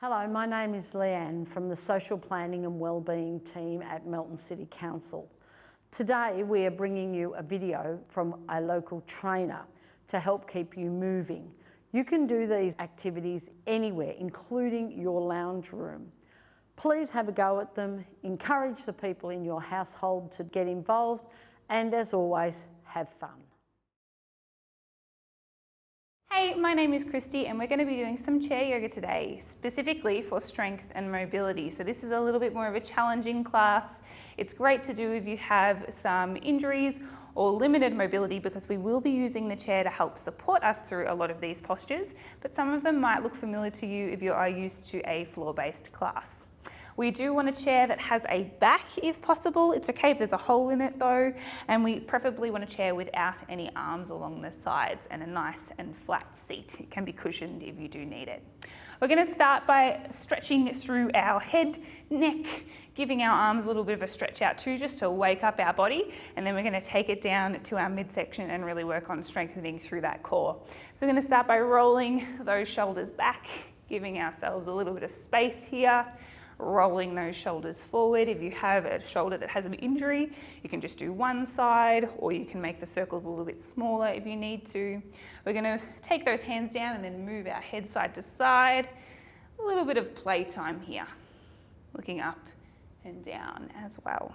Hello, my name is Leanne from the Social Planning and Wellbeing team at Melton City Council. Today we are bringing you a video from a local trainer to help keep you moving. You can do these activities anywhere, including your lounge room. Please have a go at them, encourage the people in your household to get involved, and as always, have fun. Hey, my name is Kristee and we're going to be doing some chair yoga today, specifically for strength and mobility. So this is a little bit more of a challenging class. It's great to do if you have some injuries or limited mobility, because we will be using the chair to help support us through a lot of these postures, but some of them might look familiar to you if you are used to a floor-based class. We do want a chair that has a back if possible. It's okay if there's a hole in it though, and we preferably want a chair without any arms along the sides and a nice and flat seat. It can be cushioned if you do need it. We're going to start by stretching through our head, neck, giving our arms a little bit of a stretch out too, just to wake up our body, and then we're going to take it down to our midsection and really work on strengthening through that core. So we're going to start by rolling those shoulders back, giving ourselves a little bit of space here. Rolling those shoulders forward. If you have a shoulder that has an injury, you can just do one side, or you can make the circles a little bit smaller if you need to. We're going to take those hands down and then move our head side to side. A little bit of playtime here, looking up and down as well.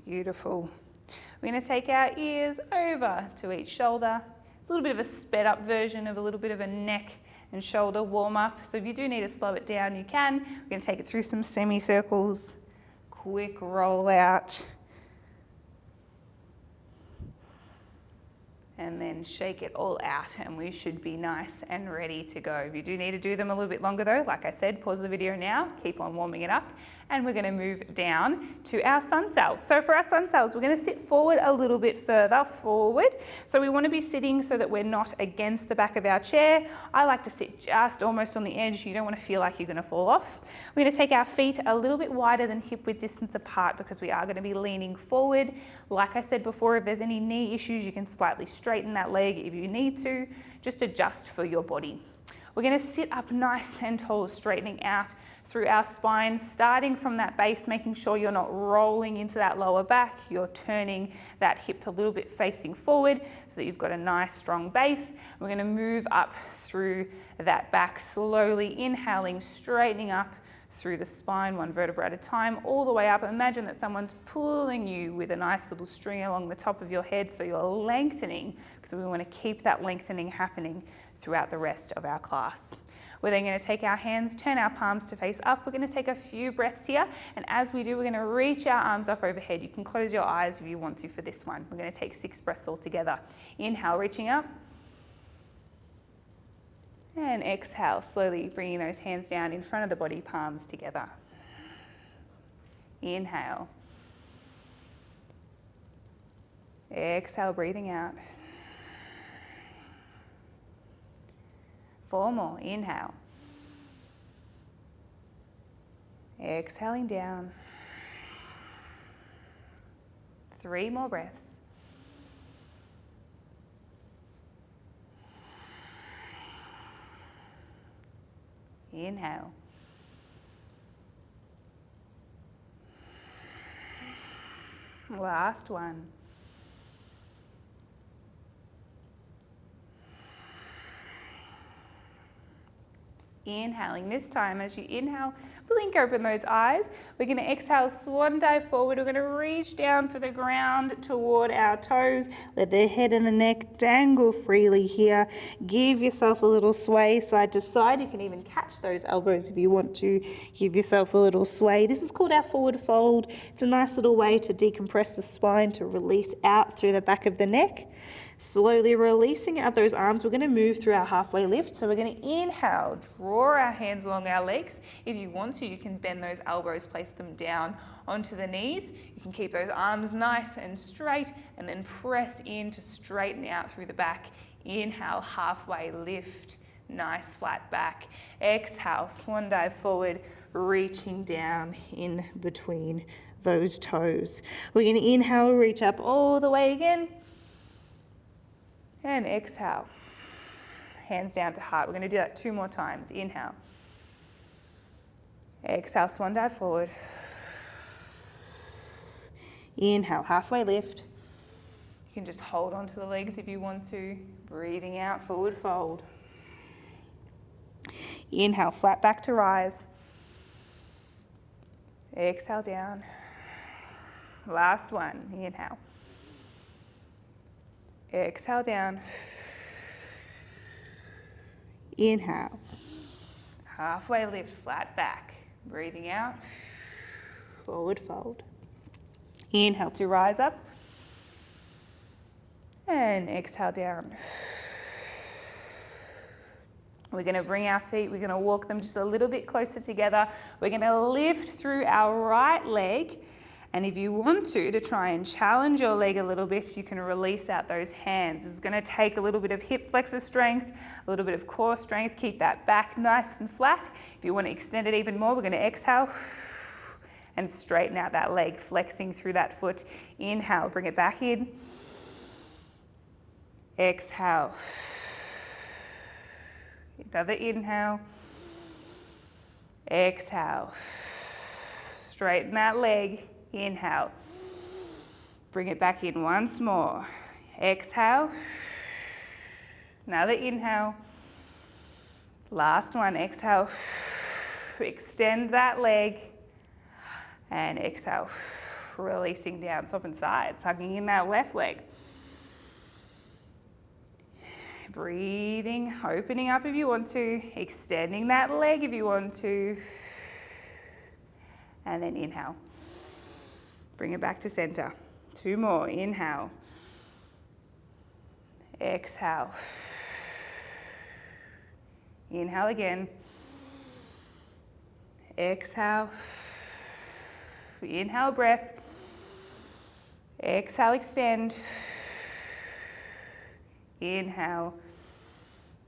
Beautiful. We're going to take our ears over to each shoulder. It's a little bit of a sped up version of a little bit of a neck and shoulder warm up. So if you do need to slow it down, you can. We're going to take it through some semicircles, quick roll out, and then shake it all out, and we should be nice and ready to go. If you do need to do them a little bit longer though, like I said, pause the video now, keep on warming it up, and we're going to move down to our sun cells. So for our sun cells, we're going to sit forward a little bit further forward. So we want to be sitting so that we're not against the back of our chair. I like to sit just almost on the edge. You don't want to feel like you're going to fall off. We're going to take our feet a little bit wider than hip width distance apart, because we are going to be leaning forward. Like I said before, if there's any knee issues, you can slightly straighten that leg if you need to. Just adjust for your body. We're going to sit up nice and tall, straightening out through our spine, starting from that base, making sure you're not rolling into that lower back. You're turning that hip a little bit facing forward so that you've got a nice strong base. We're going to move up through that back, slowly inhaling, straightening up through the spine, one vertebra at a time, all the way up. Imagine that someone's pulling you with a nice little string along the top of your head, so you're lengthening, because we want to keep that lengthening happening throughout the rest of our class. We're then going to take our hands, turn our palms to face up. We're going to take a few breaths here, and as we do, we're going to reach our arms up overhead. You can close your eyes if you want to for this one. We're going to take 6 breaths all together. Inhale, reaching up. And exhale, slowly bringing those hands down in front of the body, palms together. Inhale. Exhale, breathing out. 4 more. Inhale. Exhaling down. 3 more breaths. Inhale. Last one. Inhaling. This time, as you inhale, blink open those eyes. We're going to exhale, swan dive forward. We're going to reach down for the ground toward our toes. Let the head and the neck dangle freely here. Give yourself a little sway side to side. You can even catch those elbows if you want to. Give yourself a little sway. This is called our forward fold. It's a nice little way to decompress the spine, to release out through the back of the neck. Slowly releasing out those arms, we're going to move through our halfway lift. So we're going to inhale, draw our hands along our legs. If you want to, you can bend those elbows, place them down onto the knees. You can keep those arms nice and straight, and then press in to straighten out through the back. Inhale, halfway lift, nice flat back. Exhale, swan dive forward, reaching down in between those toes. We're going to inhale, reach up all the way again. And exhale. hands down to heart. We're going to do that 2 more times. Inhale. Exhale, swan dive forward. Inhale, halfway lift. You can just hold onto the legs if you want to. Breathing out, forward fold. Inhale, flat back to rise. Exhale down. Last one. Inhale. Exhale down. Inhale. Halfway lift, flat back. Breathing out. Forward fold. Inhale to rise up. And exhale down. We're going to bring our feet, we're going to walk them just a little bit closer together. We're going to lift through our right leg. And if you want to try and challenge your leg a little bit, you can release out those hands. This is going to take a little bit of hip flexor strength, a little bit of core strength. Keep that back nice and flat. If you want to extend it even more, we're going to exhale and straighten out that leg, flexing through that foot. Inhale, bring it back in. Exhale. Another inhale. Exhale. Straighten that leg. Inhale. Bring it back in once more. Exhale. Another inhale. Last one. Exhale. Extend that leg. And exhale. Releasing down, swapping sides, hugging in that left leg. Breathing, opening up if you want to, extending that leg if you want to. And then inhale. Bring it back to center. 2 more. Inhale. Exhale. Inhale again. Exhale. Inhale, breath. Exhale, extend. Inhale.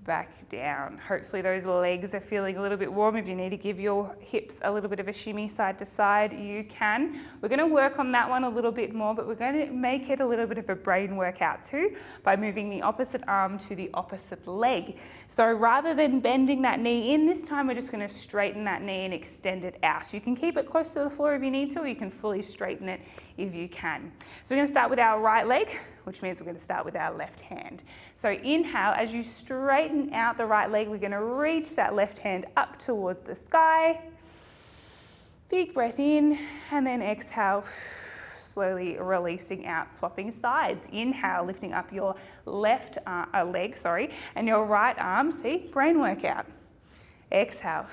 Back down. Hopefully those legs are feeling a little bit warm. If you need to give your hips a little bit of a shimmy side to side, you can. We're going to work on that one a little bit more, but we're going to make it a little bit of a brain workout too by moving the opposite arm to the opposite leg. So rather than bending that knee in, this time we're just going to straighten that knee and extend it out. You can keep it close to the floor if you need to, or you can fully straighten it if you can. So we're going to start with our right leg, which means we're going to start with our left hand. So inhale, as you straighten out the right leg, we're going to reach that left hand up towards the sky. Big breath in, and then exhale, slowly releasing out, swapping sides. Inhale, lifting up your left leg, and your right arm, see, brain workout. Exhale,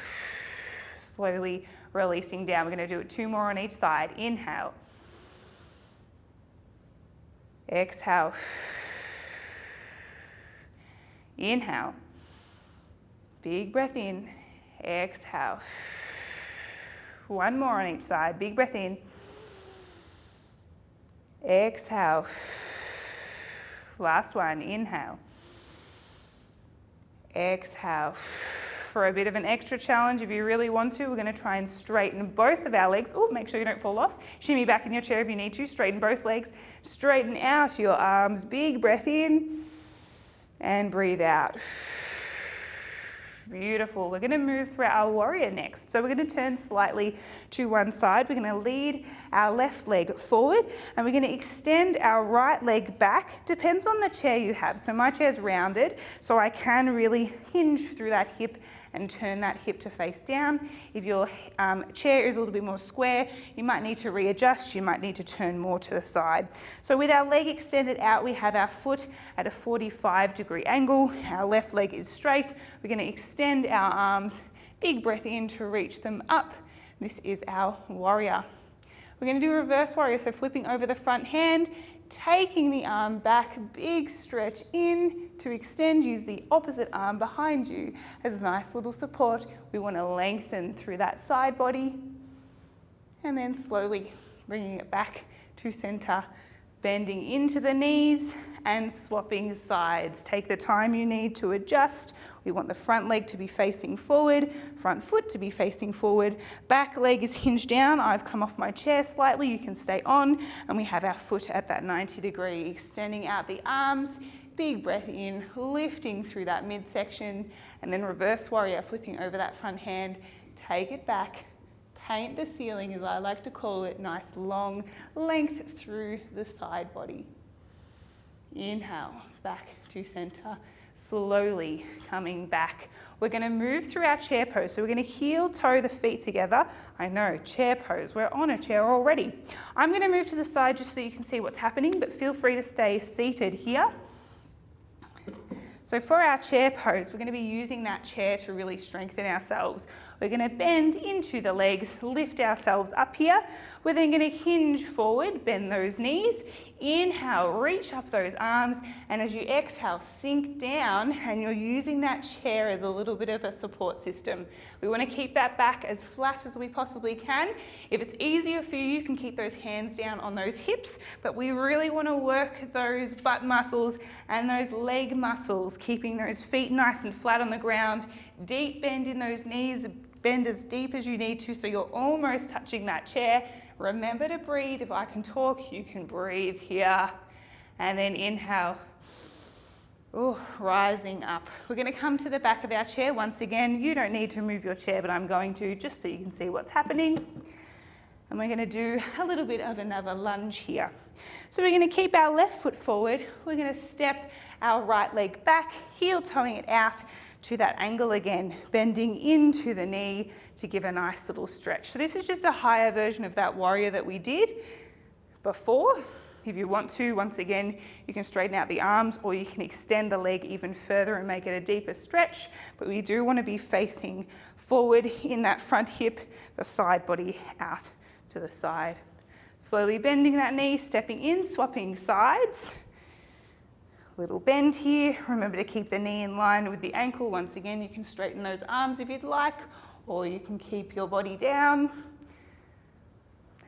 slowly releasing down. We're going to do it 2 more on each side. Inhale. Exhale. Inhale. Big breath in. Exhale. 1 more on each side. Big breath in. Exhale. Last one. Inhale. Exhale. For a bit of an extra challenge, if you really want to, we're going to try and straighten both of our legs. Oh, make sure you don't fall off. Shimmy back in your chair if you need to. Straighten both legs. Straighten out your arms. Big breath in and breathe out. Beautiful. We're going to move through our warrior next. So we're going to turn slightly to one side. We're going to lead our left leg forward and we're going to extend our right leg back. Depends on the chair you have. So my chair's rounded, so I can really hinge through that hip and turn that hip to face down. If your chair is a little bit more square, you might need to readjust. You might need to turn more to the side. So with our leg extended out, we have our foot at a 45-degree angle. Our left leg is straight. We're going to extend our arms. Big breath in to reach them up. This is our warrior. We're going to do a reverse warrior, so flipping over the front hand, taking the arm back, big stretch in to extend. Use the opposite arm behind you as a nice little support. We want to lengthen through that side body and then slowly bringing it back to center, bending into the knees and swapping sides. Take the time you need to adjust. We want the front leg to be facing forward, front foot to be facing forward, back leg is hinged down. I've come off my chair slightly, you can stay on, and we have our foot at that 90 degree, extending out the arms, big breath in, lifting through that midsection, and then reverse warrior, flipping over that front hand. Take it back, paint the ceiling, as I like to call it, nice long length through the side body. Inhale, back to center, slowly coming back. We're going to move through our chair pose. So we're going to heel toe the feet together. I know, chair pose. We're on a chair already. I'm going to move to the side just so you can see what's happening, but feel free to stay seated here. So for our chair pose, we're going to be using that chair to really strengthen ourselves. We're going to bend into the legs, lift ourselves up here. We're then going to hinge forward, bend those knees. Inhale, reach up those arms, and as you exhale, sink down, and you're using that chair as a little bit of a support system. We want to keep that back as flat as we possibly can. If it's easier for you, you can keep those hands down on those hips, but we really want to work those butt muscles and those leg muscles, keeping those feet nice and flat on the ground. Deep bend in those knees, bend as deep as you need to so you're almost touching that chair. Remember to breathe. If I can talk, you can breathe here. And then inhale. Ooh, rising up. We're going to come to the back of our chair. Once again, you don't need to move your chair, but I'm going to just so you can see what's happening. And we're going to do a little bit of another lunge here. So we're going to keep our left foot forward. We're going to step our right leg back, heel toeing it out to that angle again, bending into the knee to give a nice little stretch. So this is just a higher version of that warrior that we did before. If you want to, once again, you can straighten out the arms or you can extend the leg even further and make it a deeper stretch. But we do want to be facing forward in that front hip, the side body out to the side. Slowly bending that knee, stepping in, swapping sides. Little bend here. Remember to keep the knee in line with the ankle. Once again, you can straighten those arms if you'd like, or you can keep your body down.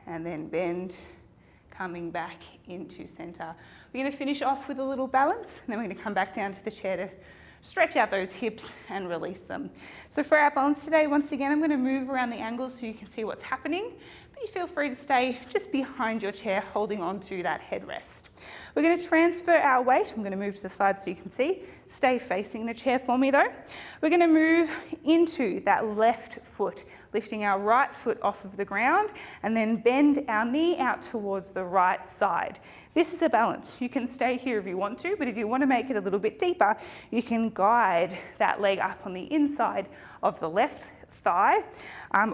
And then bend, coming back into center. We're going to finish off with a little balance, and then we're going to come back down to the chair to stretch out those hips and release them. So for our balance today, once again, I'm going to move around the angles so you can see what's happening. But you feel free to stay just behind your chair, holding on to that headrest. We're going to transfer our weight. I'm going to move to the side so you can see. Stay facing the chair for me though. We're going to move into that left foot, lifting our right foot off of the ground, and then bend our knee out towards the right side. This is a balance. You can stay here if you want to, but if you want to make it a little bit deeper, you can guide that leg up on the inside of the left thigh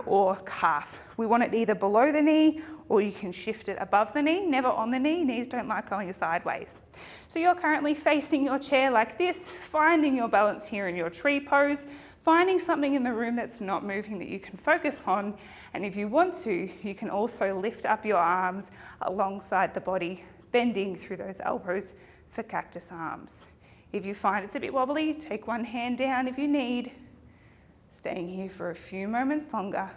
or calf. We want it either below the knee or you can shift it above the knee, never on the knee. Knees don't like going sideways. So you're currently facing your chair like this, finding your balance here in your tree pose, finding something in the room that's not moving that you can focus on. And if you want to, you can also lift up your arms alongside the body, bending through those elbows for cactus arms. If you find it's a bit wobbly, take one hand down if you need. Staying here for a few moments longer.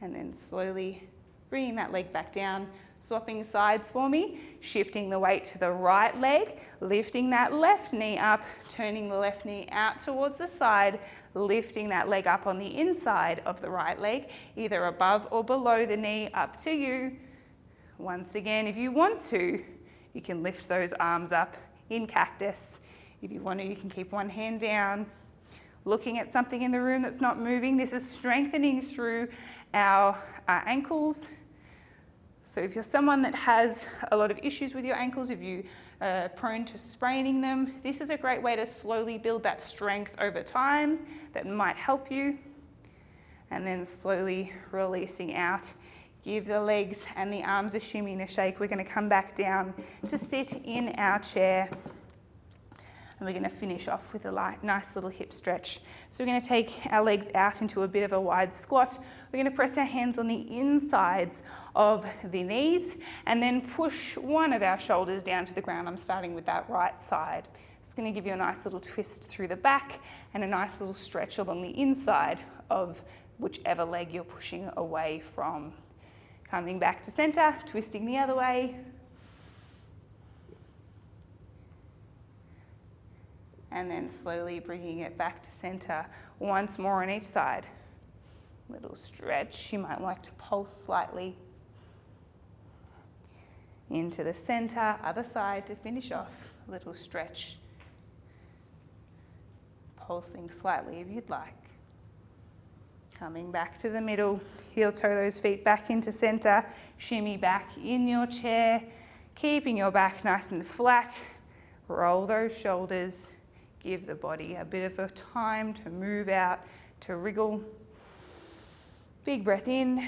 And then slowly bringing that leg back down, swapping sides for me, shifting the weight to the right leg, lifting that left knee up, turning the left knee out towards the side, lifting that leg up on the inside of the right leg, either above or below the knee, up to you. Once again, if you want to, you can lift those arms up in cactus. If you want to, you can keep one hand down, looking at something in the room that's not moving. This is strengthening through our ankles. So if you're someone that has a lot of issues with your ankles, if you are prone to spraining them, this is a great way to slowly build that strength over time that might help you. And then slowly releasing out. Give the legs and the arms a shimmy and a shake. We're going to come back down to sit in our chair. And we're going to finish off with a nice little hip stretch. So we're going to take our legs out into a bit of a wide squat. We're going to press our hands on the insides of the knees and then push one of our shoulders down to the ground. I'm starting with that right side. It's going to give you a nice little twist through the back and a nice little stretch along the inside of whichever leg you're pushing away from. Coming back to center, twisting the other way. And then slowly bringing it back to center once more on each side. Little stretch, you might like to pulse slightly. into the center, other side to finish off. A little stretch. Pulsing slightly if you'd like. Coming back to the middle, heel toe those feet back into center, shimmy back in your chair, keeping your back nice and flat. Roll those shoulders, give the body a bit of a time to move out, to wriggle. Big breath in,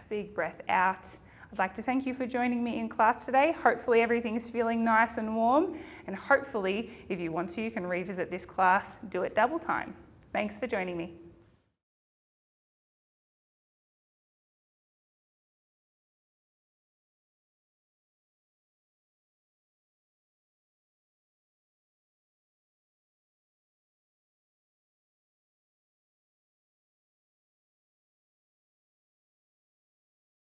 big breath out. I'd like to thank you for joining me in class today. Hopefully everything's feeling nice and warm, and hopefully if you want to, you can revisit this class, do it double time. Thanks for joining me.